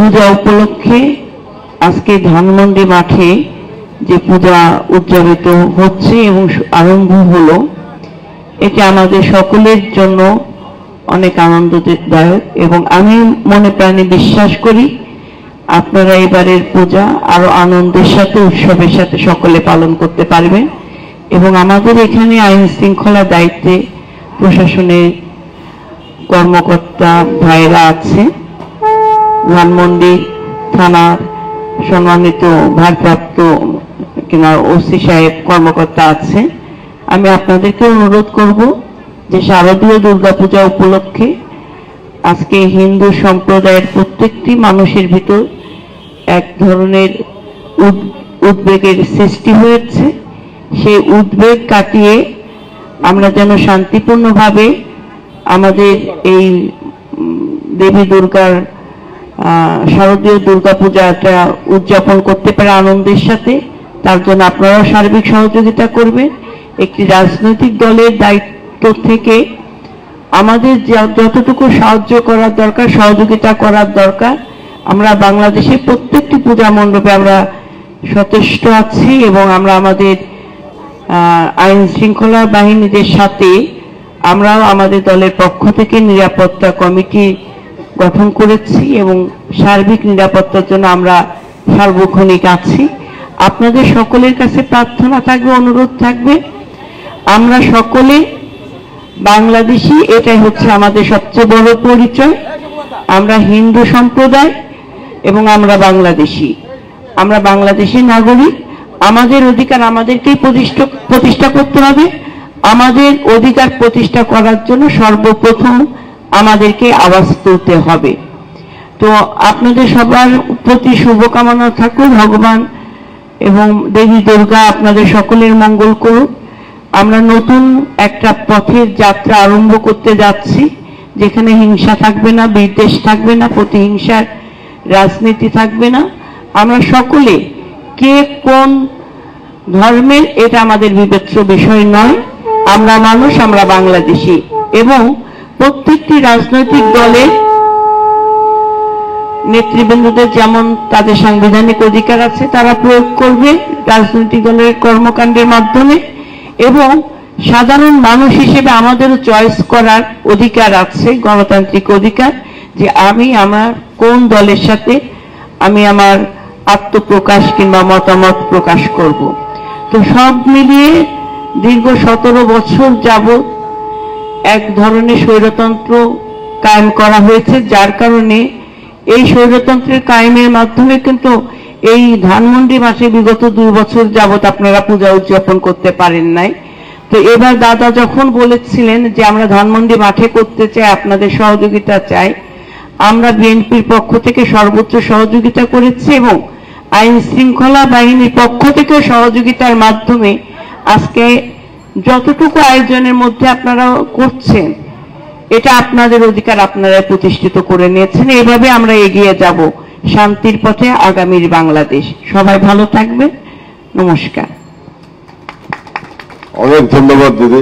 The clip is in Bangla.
পূজা উপলক্ষে আজকে ধানমন্ডি মাঠে যে পূজা উদযাপিত হচ্ছে এবং আরম্ভ হলো, এটা আমাদের সকলের জন্য অনেক আনন্দদায়ক এবং আমি মনে প্রাণে বিশ্বাস করি আপনারা এবারের পূজা আরো আনন্দের সাথে উৎসবের সাথে সকলে পালন করতে পারবেন। এবং আমাদের এখানে আইন শৃঙ্খলা দায়িত্বে প্রশাসনের কর্মকর্তা ভাইরা আছে, ধানমন্ডি থানার সম্মানিত ভারপ্রাপ্ত কিংবা ওসি সাহেব কর্মকর্তা আছে। আমি আপনাদেরকে অনুরোধ করব যে শারদীয় দুর্গাপূজা উপলক্ষে আজকে হিন্দু সম্প্রদায়ের প্রত্যেকটি মানুষের ভিতর এক ধরনের উদ্বেগের সৃষ্টি হয়েছে। সেই উদ্বেগ কাটিয়ে আমরা যেন শান্তিপূর্ণভাবে আমাদের এই দেবী দুর্গার শারদীয় দুর্গাপূজাটা উদযাপন করতে পারে আনন্দের সাথে। তার জন্য আপনারাও সার্বিক সহযোগিতা করবেন। একটি রাজনৈতিক দলের দায়িত্ব থেকে আমাদের যতটুকু সাহায্য করার দরকার, সহযোগিতা করার দরকার, আমরা বাংলাদেশের প্রত্যেকটি পূজা মণ্ডপে আমরা সচেষ্ট আছি এবং আমরা আমাদের আইন শৃঙ্খলা বাহিনীদের সাথে আমরাও আমাদের দলের পক্ষ থেকে নিরাপত্তা কমিটি গঠন করেছি এবং সার্বিক নিরাপত্তার জন্য আমরা সার্বক্ষণিক আছি। আপনাদের সকলের কাছে প্রার্থনা থাকবে, অনুরোধ থাকবে, আমরা সকলে বাংলাদেশি, এটাই হচ্ছে আমাদের সবচেয়ে বড় পরিচয়। আমরা হিন্দু সম্প্রদায় এবং আমরা বাংলাদেশি, আমরা বাংলাদেশি নাগরিক। আমাদের অধিকার আমাদেরকেই প্রতিষ্ঠা করতে হবে। আমাদের অধিকার প্রতিষ্ঠা করার জন্য সর্বপ্রথম আমাদেরকে আওয়াজ তুলতে হবে। তো আপনাদের সবার প্রতি শুভকামনা থাকুক, ভগবান এবং দেবী দুর্গা আপনাদের সকলের মঙ্গল করুক। আমরা নতুন একটা পথের যাত্রা আরম্ভ করতে যাচ্ছি, যেখানে হিংসা থাকবে না, বিদ্বেষ থাকবে না, প্রতিহিংসার রাজনীতি থাকবে না। আমরা সকলে কে কোন ধর্মের এটা আমাদের বিবেচ্য বিষয় নয়। আমরা মানুষ, আমরা বাংলাদেশি এবং প্রত্যেকটি রাজনৈতিক দলের নেতৃবৃন্দদের যেমন তাদের সাংবিধানিক অধিকার আছে তারা প্রয়োগ করবে রাজনৈতিক দলের কর্মকাণ্ডের মাধ্যমে, এবং সাধারণ মানুষ হিসেবে আমাদেরও চয়েস করার অধিকার আছে, গণতান্ত্রিক অধিকার, যে আমি আমার কোন দলের সাথে আমি আমার আত্মপ্রকাশ কিংবা মতামত প্রকাশ করব। তো সব মিলিয়ে দীর্ঘ 17 বছর যাবৎ এক ধরনের স্বৈরতন্ত্র কায়েম করা হয়েছে, যার কারণে এই স্বৈরতন্ত্রের কায়েমের মাধ্যমে কিন্তু এই ধানমন্ডি মাঠে বিগত 2 বছর যাবৎ আপনারা পূজা উদযাপন করতে পারেন নাই। তো এবার দাদা যখন বলেছিলেন যে আমরা ধানমন্ডি মাঠে করতে চাই, আপনাদের সহযোগিতা চাই, আমরা বিএনপির পক্ষ থেকে সর্বোচ্চ সহযোগিতা করেছি এবং আইন শৃঙ্খলা বাহিনীর পক্ষ থেকে সহযোগিতার মাধ্যমে আজকে যতটুকু আয়োজনের মধ্যে আপনারা করছেন এটা আপনাদের অধিকার আপনারা প্রতিষ্ঠিত করে নিয়েছেন। এইভাবে আমরা এগিয়ে যাব শান্তির পথে আগামীর বাংলাদেশ। সবাই ভালো থাকবেন, নমস্কার। অনেক ধন্যবাদ দিদি।